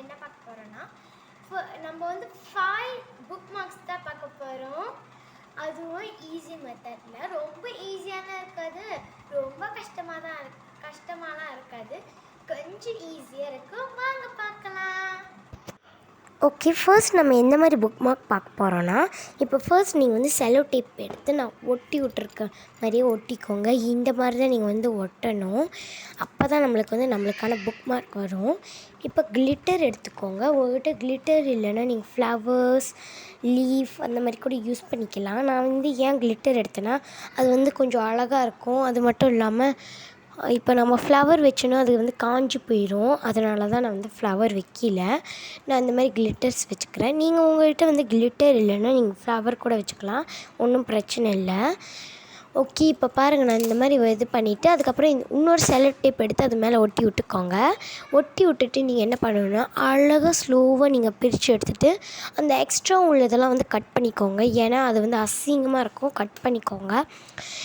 என்ன பார்க்க போகிறோன்னா நம்ம வந்து 5 புக் மார்க்ஸ் தான் பார்க்க போகிறோம். அதுவும் ஈஸி மெத்தடில். ரொம்ப ஈஸியாலாம் இருக்காது, ரொம்ப கஷ்டமாலாம் இருக்காது, கொஞ்சம் ஈஸியாக இருக்கும். வாங்க பார்க்கலாம். ஓகே, ஃபர்ஸ்ட் நம்ம எந்த மாதிரி புக் மார்க் பார்க்க போகிறோன்னா, இப்போ ஃபர்ஸ்ட் நீங்கள் வந்து செலோ டேப் எடுத்து நான் ஒட்டி விட்ருக்க மாதிரியே ஒட்டிக்கோங்க. இந்த மாதிரி தான் நீங்கள் வந்து ஒட்டணும். அப்போ தான் நம்மளுக்கான புக் மார்க் வரும். இப்போ கிளிட்டர் எடுத்துக்கோங்க. உங்கள்கிட்ட கிளிட்டர் இல்லைன்னா நீங்கள் ஃப்ளவர்ஸ், லீஃப் அந்த மாதிரி கூட யூஸ் பண்ணிக்கலாம். நான் வந்து ஏன் கிளிட்டர் எடுத்தேன்னா, அது வந்து கொஞ்சம் அழகாக இருக்கும். அது மட்டும் இல்லாமல் இப்போ நம்ம ஃப்ளவர் வச்சோன்னா அது வந்து காஞ்சி போயிடும். அதனால தான் நான் வந்து ஃப்ளவர் வைக்கல. நான் இந்த மாதிரி கிளிட்டர்ஸ் வச்சுக்கிறேன். நீங்கள் உங்கள்கிட்ட வந்து கிளிட்டர் இல்லைன்னா நீங்கள் ஃப்ளவர் கூட வச்சுக்கலாம், ஒன்றும் பிரச்சனை இல்லை. ஓகே, இப்போ பாருங்கள், நான் இந்த மாதிரி இது பண்ணிவிட்டு அதுக்கப்புறம் இன்னொரு செலோ டேப் எடுத்து அது மேலே ஒட்டி விட்டுக்கோங்க. ஒட்டி விட்டுட்டு நீங்கள் என்ன பண்ணணுன்னா, அழகாக ஸ்லோவாக நீங்கள் பிரித்து எடுத்துகிட்டு அந்த எக்ஸ்ட்ரா உள்ளதெல்லாம் வந்து கட் பண்ணிக்கோங்க. ஏன்னா அது வந்து அசிங்கமாக இருக்கும், கட் பண்ணிக்கோங்க.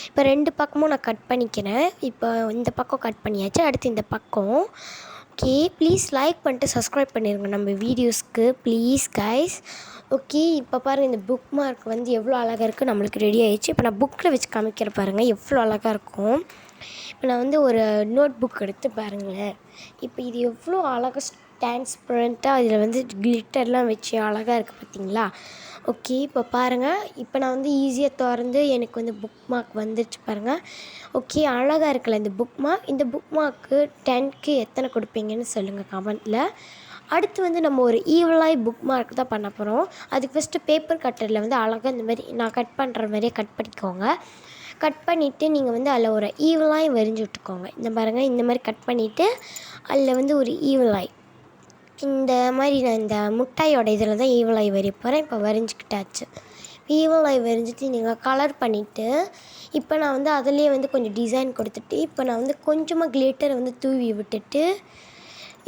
இப்போ 2 பக்கமும் நான் கட் பண்ணிக்கிறேன். இப்போ இந்த பக்கம் கட் பண்ணியாச்சு, அடுத்து இந்த பக்கம். ஓகே, ப்ளீஸ் லைக் பண்ணிட்டு சப்ஸ்கிரைப் பண்ணிடுங்க நம்ம வீடியோஸ்க்கு, ப்ளீஸ் கைஸ். ஓகே, இப்போ பாருங்கள், இந்த புக் மார்க் வந்து எவ்வளோ அழகாக இருக்குது, நம்மளுக்கு ரெடி ஆகிடுச்சு. இப்போ நான் புக்கில் வச்சு காமிக்கிற பாருங்கள் எவ்வளோ அழகாக இருக்கும். இப்போ நான் வந்து ஒரு நோட் புக் எடுத்து பாருங்களேன். இப்போ இது எவ்வளோ அழகாக டிரான்ஸ்பரண்ட்டாக இதில் வந்து கிளிட்டர்லாம் வச்சு அழகாக இருக்குது பார்த்தீங்களா. ஓகே, இப்போ பாருங்கள், இப்போ நான் வந்து ஈஸியாக திறந்து எனக்கு வந்து புக் மார்க் வந்துடுச்சு பாருங்கள். ஓகே, அழகாக இருக்குல்ல இந்த புக் மார்க். இந்த புக் மார்க்கு 10க்கு எத்தனை கொடுப்பீங்கன்னு சொல்லுங்கள் கமெண்ட்டில். அடுத்து வந்து நம்ம ஒரு ஈவலாய் புக் மார்க் தான் பண்ண போகிறோம். அதுக்கு ஃபஸ்ட்டு பேப்பர் கட்டரில் வந்து அழகாக இந்த மாதிரி நான் கட் பண்ணுற மாதிரியே கட் பண்ணிக்கோங்க. கட் பண்ணிவிட்டு நீங்கள் வந்து அதில் ஒரு ஈவலாய் வரைஞ்சி விட்டுக்கோங்க. இந்த பாருங்கள், இந்த மாதிரி கட் பண்ணிவிட்டு அதில் வந்து ஒரு ஈவலாய் இந்த மாதிரி நான் இந்த முட்டாயோட இதில் தான் ஈவலாய் வரைய போகிறேன். இப்போ வரைஞ்சிக்கிட்டாச்சு. ஈவலாய் வரைஞ்சிட்டு நீங்கள் கலர் பண்ணிவிட்டு இப்போ நான் வந்து அதிலே வந்து கொஞ்சம் டிசைன் கொடுத்துட்டு இப்போ நான் வந்து கொஞ்சமாக கிளிட்டரை வந்து தூவி விட்டுட்டு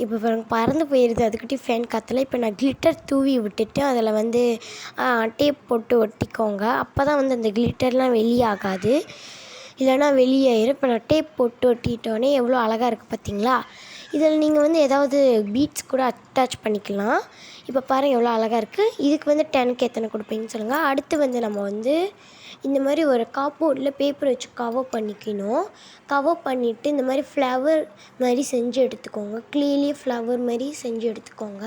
இப்போ பறந்து போயிடுது, அதுக்கிட்டே ஃபேன் காற்றுல. இப்போ நான் கிளிட்டர் தூவி விட்டுட்டு அதில் வந்து டேப் போட்டு ஒட்டிக்கோங்க. அப்போ தான் வந்து அந்த கிளிட்டர்லாம் வெளியாகாது, இல்லைனா வெளியாயிரும். இப்போ நான் டேப் போட்டு ஒட்டிட்டோன்னே எவ்வளோ அழகாக இருக்குது பார்த்தீங்களா. இதில் நீங்கள் வந்து ஏதாவது பீட்ஸ் கூட அட்டாச் பண்ணிக்கலாம். இப்போ பாருங்கள் எவ்வளோ அழகாக இருக்குது. இதுக்கு வந்து 10க்கு எத்தனை கொடுப்பீங்கன்னு சொல்லுங்கள். அடுத்து வந்து நம்ம வந்து இந்த மாதிரி ஒரு கார்ட்போர்டில் பேப்பர் வச்சு கவர் பண்ணிக்கணும். கவர் பண்ணிவிட்டு இந்த மாதிரி ஃப்ளவர் மாதிரி செஞ்சு எடுத்துக்கோங்க. க்ளேலேயே ஃப்ளவர் மாதிரி செஞ்சு எடுத்துக்கோங்க.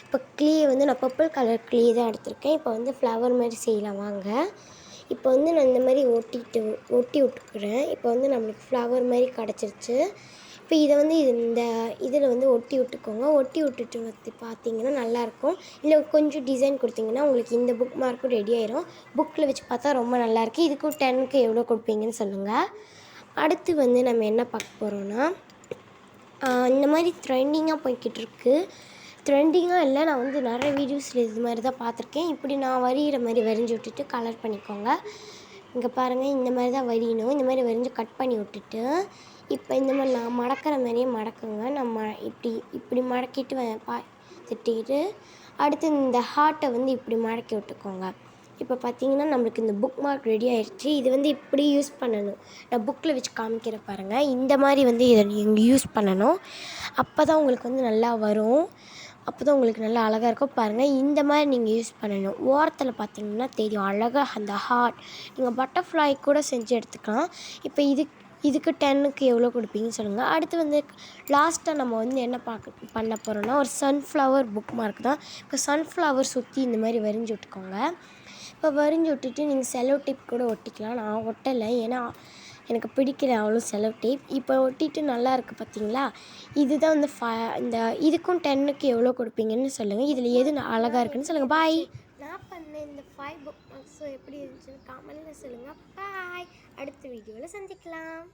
இப்போ க்ளே வந்து நான் பர்பிள் கலர் க்ளே தான் எடுத்திருக்கேன். இப்போ வந்து ஃப்ளவர் மாதிரி செய்யலாம் வாங்க. இப்போ வந்து நான் இந்த மாதிரி ஒட்டி விட்டுக்கிறேன். இப்போ வந்து நம்மளுக்கு ஃப்ளவர் மாதிரி கிடச்சிருச்சு. இப்போ இதை வந்து இந்த இதில் வந்து ஒட்டி விட்டுக்கோங்க. ஒட்டி விட்டுட்டு வந்து பார்த்தீங்கன்னா நல்லாயிருக்கும். இல்லை கொஞ்சம் டிசைன் கொடுத்தீங்கன்னா உங்களுக்கு இந்த புக் மார்க்கும் ரெடி ஆயிரும். புக்கில் வச்சு பார்த்தா ரொம்ப நல்லாயிருக்கு. இதுக்கும் 10க்கு எவ்வளோ கொடுப்பீங்கன்னு சொல்லுங்கள். அடுத்து வந்து நம்ம என்ன பார்க்க போகிறோன்னா, இந்த மாதிரி ட்ரெண்டிங்காக போய்கிட்டு இருக்குது. ட்ரெண்டிங்காக இல்லை, நான் வந்து நிறைய வீடியோஸில் இது மாதிரி தான் பார்த்துருக்கேன். இப்படி நான் வரைகிற மாதிரி வரைஞ்சி விட்டுட்டு கலர் பண்ணிக்கோங்க. இங்கே பாருங்கள், இந்த மாதிரி தான் வரையணும். இந்த மாதிரி வரைஞ்சி கட் பண்ணி விட்டுட்டு இப்போ இந்த மாதிரி நான் மடக்கிற மாதிரியே மடக்குங்க. நம்ம இப்படி மடக்கிட்டு திட்டிட்டு அடுத்து இந்த ஹார்ட்டை வந்து இப்படி மடக்கி விட்டுக்கோங்க. இப்போ பார்த்தீங்கன்னா நம்மளுக்கு இந்த புக் மார்க் ரெடி ஆயிடுச்சு. இது வந்து இப்படி யூஸ் பண்ணணும். நான் புக்கில் வச்சு காமிக்கிற பாருங்கள், இந்த மாதிரி வந்து இதை நீங்கள் யூஸ் பண்ணணும். அப்போ தான் உங்களுக்கு வந்து நல்லா வரும். அப்போ தான் உங்களுக்கு நல்லா அழகாக இருக்கும். பாருங்கள், இந்த மாதிரி நீங்கள் யூஸ் பண்ணணும். ஓரத்தில் பார்த்தீங்கன்னா தெரியும் அழகாக அந்த ஹார்ட். நீங்கள் பட்டர்ஃப்ளை கூட செஞ்சு எடுத்துக்கலாம். இப்போ இதுக்கு 10க்கு எவ்வளோ கொடுப்பீங்கன்னு சொல்லுங்கள். அடுத்து வந்து லாஸ்ட்டாக நம்ம வந்து என்ன பண்ண போகிறோன்னா, ஒரு சன்ஃப்ளவர் புக் மார்க் தான். இப்போ சன்ஃப்ளவர் சுற்றி இந்த மாதிரி வரைஞ்சி விட்டுக்கோங்க. இப்போ வரைஞ்சி விட்டுட்டு நீங்கள் செலோ டேப் கூட ஒட்டிக்கலாம். நான் ஒட்டலை, ஏன்னா எனக்கு பிடிக்கல அவ்வளோ செலோ டேப். இப்போ ஒட்டிட்டு நல்லா இருக்குது பார்த்தீங்களா. இதுதான் வந்து இந்த இதுக்கும் 10க்கு எவ்வளோ கொடுப்பீங்கன்னு சொல்லுங்கள். இதில் எது அழகாக இருக்குன்னு சொல்லுங்கள். பாய். நான் பண்ண இந்த 5 புக் மார்க்ஸும் எப்படி இருந்துச்சுன்னு கமெண்ட்டில் சொல்லுங்கள். பாய். அடுத்த வீடியோவில் சந்திக்கலாம்.